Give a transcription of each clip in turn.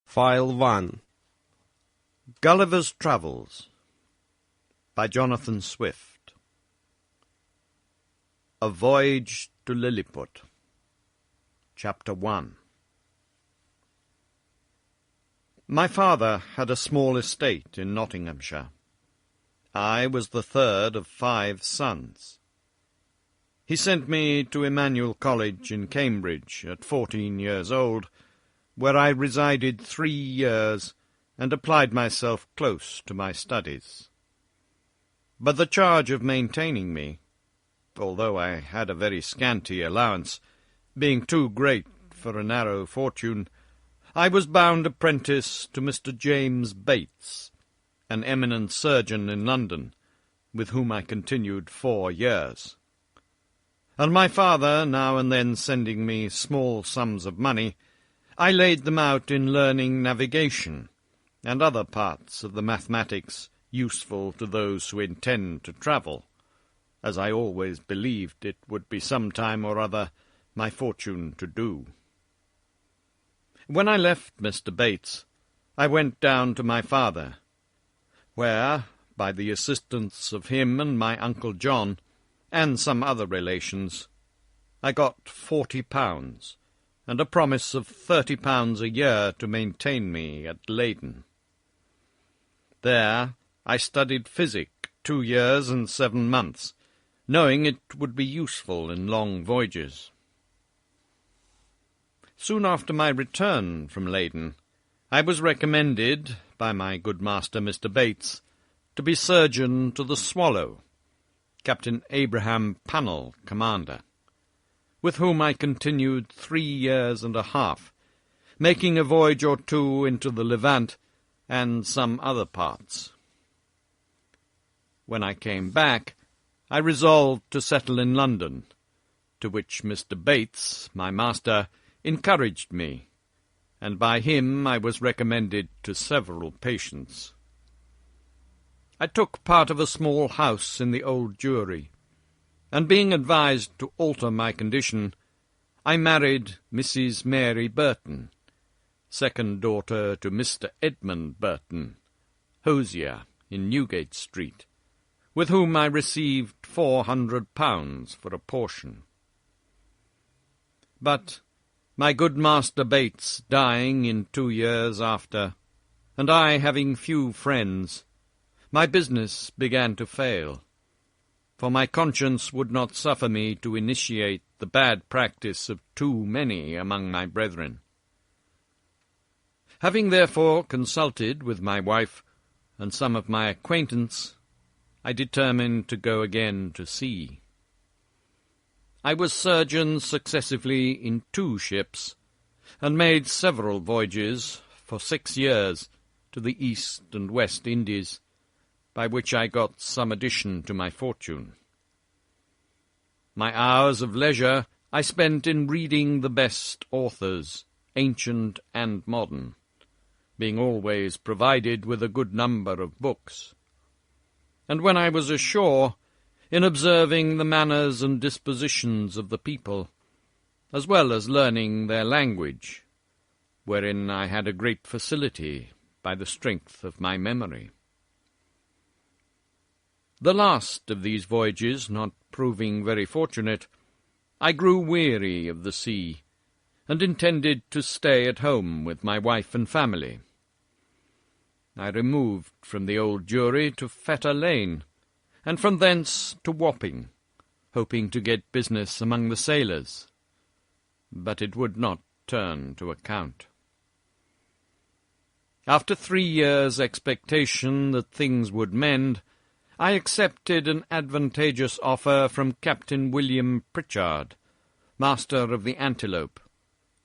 File 1. Gulliver's Travels by Jonathan Swift. A Voyage to Lilliput. Chapter 1. My father had a small estate in Nottinghamshire. I was the third of 5 sons. He sent me to Emmanuel College in Cambridge at 14 years old, where I resided 3 years and applied myself close to my studies. But the charge of maintaining me, although I had a very scanty allowance, being too great for a narrow fortune, I was bound apprentice to Mr. James Bates, an eminent surgeon in London, with whom I continued 4 years. And my father now and then sending me small sums of money, I laid them out in learning navigation and other parts of the mathematics useful to those who intend to travel, as I always believed it would be some time or other my fortune to do. When I left Mr. Bates, I went down to my father, where, by the assistance of him and my Uncle John, and some other relations, I got £40, and a promise of £30 a year to maintain me at Leyden. There I studied physic 2 years and 7 months, knowing it would be useful in long voyages. Soon after my return from Leyden, I was recommended by my good master Mr. Bates to be surgeon to the Swallow, Captain Abraham Pannell, commander, with whom I continued 3 years and a half, making a voyage or two into the Levant and some other parts. When I came back, I resolved to settle in London, to which Mr. Bates, my master, encouraged me, and by him I was recommended to several patients. I took part of a small house in the Old Jewry, and being advised to alter my condition, I married Mrs. Mary Burton, second daughter to Mr. Edmund Burton, hosier in Newgate Street, with whom I received £400 for a portion. But my good master Bates dying in 2 years after, and I having few friends, my business began to fail, for my conscience would not suffer me to initiate the bad practice of too many among my brethren. Having therefore consulted with my wife and some of my acquaintance, I determined to go again to sea. I was surgeon successively in 2 ships, and made several voyages for 6 years to the East and West Indies, by which I got some addition to my fortune. My hours of leisure I spent in reading the best authors, ancient and modern, being always provided with a good number of books. And when I was ashore, in observing the manners and dispositions of the people, as well as learning their language, wherein I had a great facility by the strength of my memory. The last of these voyages not proving very fortunate, I grew weary of the sea, and intended to stay at home with my wife and family. I removed from the Old Jewry to Fetter Lane, and from thence to Wapping, hoping to get business among the sailors, but it would not turn to account. After 3 years' expectation that things would mend, I accepted an advantageous offer from Captain William Pritchard, master of the Antelope,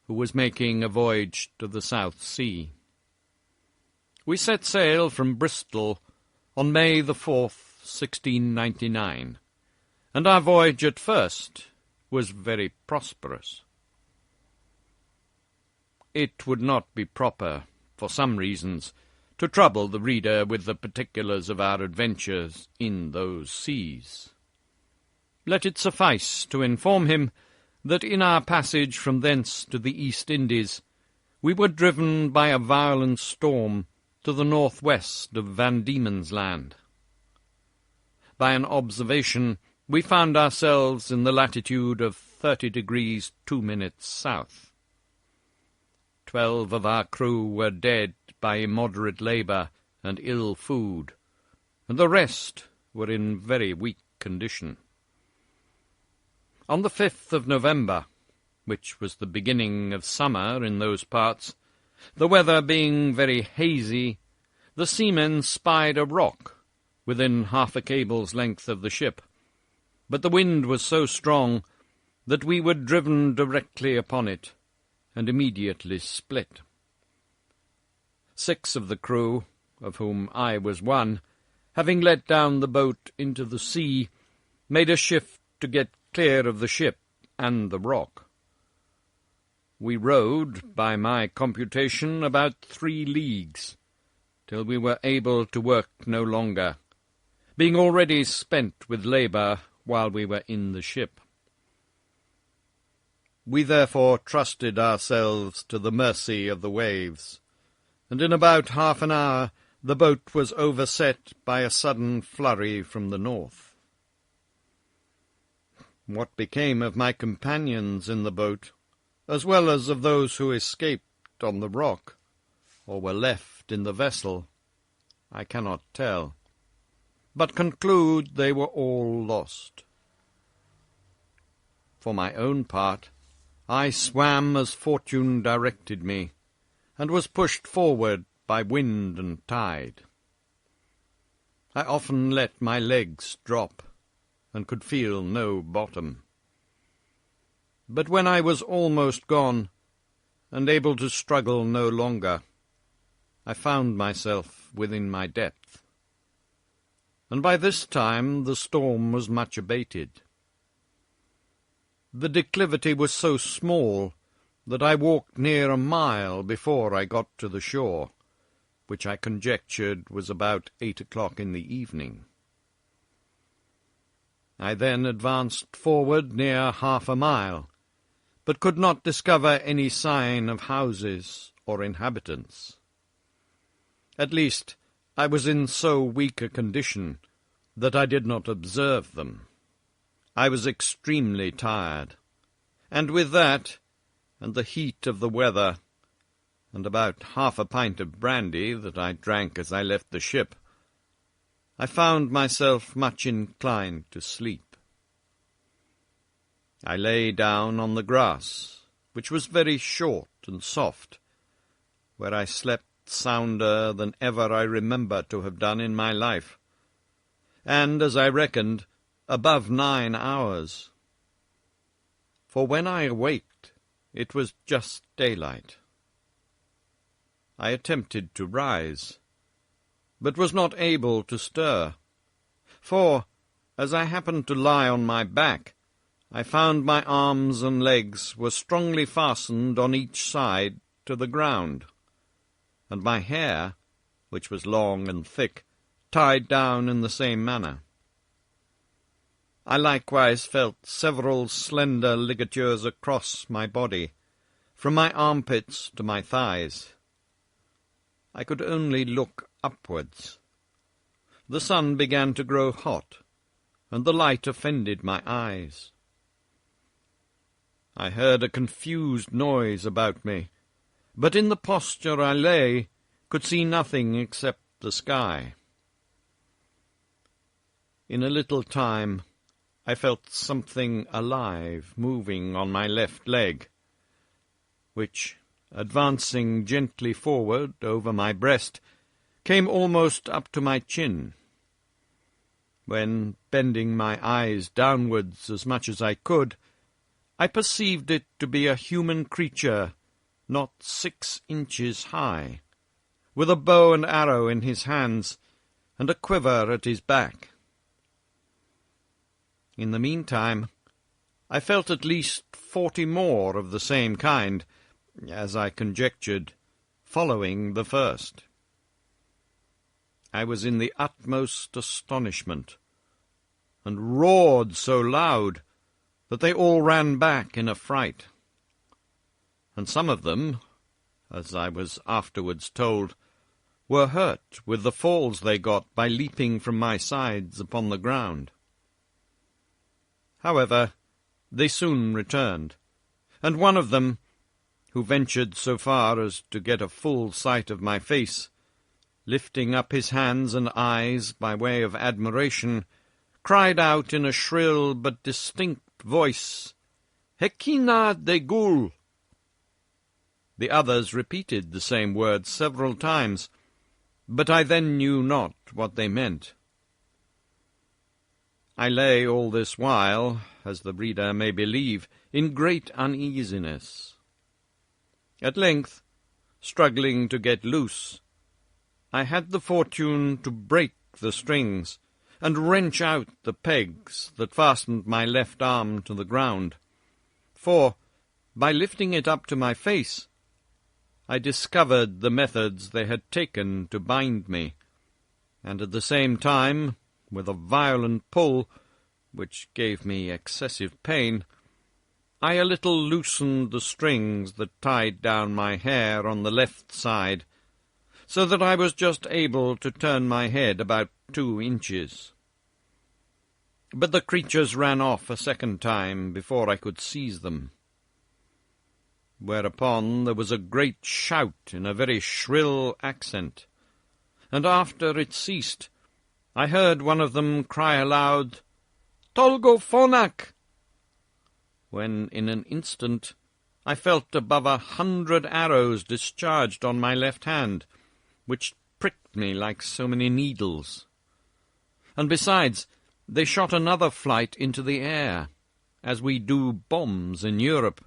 who was making a voyage to the South Sea. We set sail from Bristol on May the 4th, 1699, and our voyage at first was very prosperous. It would not be proper, for some reasons, to trouble the reader with the particulars of our adventures in those seas. Let it suffice to inform him that in our passage from thence to the East Indies we were driven by a violent storm to the northwest of Van Diemen's Land. By an observation, we found ourselves in the latitude of 30 degrees 2 minutes south. 12 of our crew were dead by immoderate labour and ill food, and the rest were in very weak condition. On the 5th of November, which was the beginning of summer in those parts, the weather being very hazy, the seamen spied a rock within half a cable's length of the ship, but the wind was so strong that we were driven directly upon it, and immediately split. 6 of the crew, of whom I was one, having let down the boat into the sea, made a shift to get clear of the ship and the rock. We rowed, by my computation, about 3 leagues, till we were able to work no longer, being already spent with labour while we were in the ship. We therefore trusted ourselves to the mercy of the waves, and in about half an hour the boat was overset by a sudden flurry from the north. What became of my companions in the boat, as well as of those who escaped on the rock, or were left in the vessel, I cannot tell, but conclude they were all lost. For my own part, I swam as fortune directed me, and was pushed forward by wind and tide. I often let my legs drop, and could feel no bottom. But when I was almost gone, and able to struggle no longer, I found myself within my depth. And by this time the storm was much abated. The declivity was so small that I walked near a mile before I got to the shore, which I conjectured was about 8 o'clock in the evening. I then advanced forward near half a mile, but could not discover any sign of houses or inhabitants. At least, I was in so weak a condition that I did not observe them. I was extremely tired, and with that, and the heat of the weather, and about half a pint of brandy that I drank as I left the ship, I found myself much inclined to sleep. I lay down on the grass, which was very short and soft, where I slept sounder than ever I remember to have done in my life, and, as I reckoned, above 9 hours. For when I awaked, it was just daylight. I attempted to rise, but was not able to stir, for, as I happened to lie on my back, I found my arms and legs were strongly fastened on each side to the ground, and my hair, which was long and thick, tied down in the same manner. I likewise felt several slender ligatures across my body, from my armpits to my thighs. I could only look upwards. The sun began to grow hot, and the light offended my eyes. I heard a confused noise about me, but in the posture I lay, could see nothing except the sky. In a little time, I felt something alive moving on my left leg, which, advancing gently forward over my breast, came almost up to my chin, when, bending my eyes downwards as much as I could, I perceived it to be a human creature not 6 inches high, with a bow and arrow in his hands, and a quiver at his back. In the meantime, I felt at least 40 more of the same kind, as I conjectured, following the first. I was in the utmost astonishment, and roared so loud that they all ran back in a fright, and some of them, as I was afterwards told, were hurt with the falls they got by leaping from my sides upon the ground. However, they soon returned, and one of them, who ventured so far as to get a full sight of my face, lifting up his hands and eyes by way of admiration, cried out in a shrill but distinct voice, "Hekina de Gull!" The others repeated the same words several times, but I then knew not what they meant. I lay all this while, as the reader may believe, in great uneasiness. At length, struggling to get loose, I had the fortune to break the strings and wrench out the pegs that fastened my left arm to the ground, for, by lifting it up to my face, I discovered the methods they had taken to bind me, and at the same time, with a violent pull, which gave me excessive pain, I a little loosened the strings that tied down my hair on the left side, so that I was just able to turn my head about 2 inches. But the creatures ran off a second time before I could seize them. Whereupon there was a great shout in a very shrill accent, and after it ceased, I heard one of them cry aloud, "Tolgo Phonak!" when in an instant I felt above 100 arrows discharged on my left hand, which pricked me like so many needles. And besides, they shot another flight into the air, as we do bombs in Europe,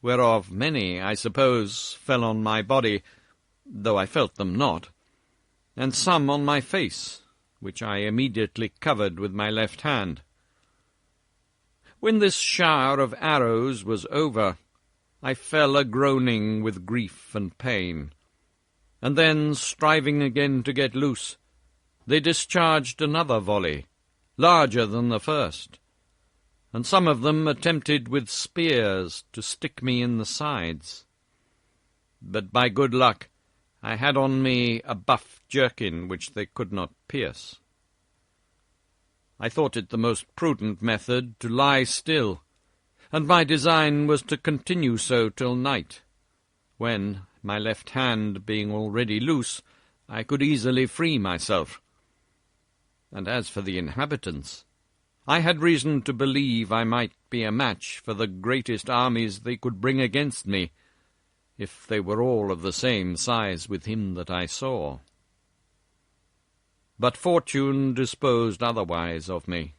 whereof many, I suppose, fell on my body, though I felt them not, and some on my face, which I immediately covered with my left hand. When this shower of arrows was over, I fell a-groaning with grief and pain, and then, striving again to get loose, they discharged another volley, larger than the first, and some of them attempted with spears to stick me in the sides. But by good luck I had on me a buff jerkin which they could not pierce. I thought it the most prudent method to lie still, and my design was to continue so till night, when, my left hand being already loose, I could easily free myself. And as for the inhabitants, I had reason to believe I might be a match for the greatest armies they could bring against me, if they were all of the same size with him that I saw. But fortune disposed otherwise of me.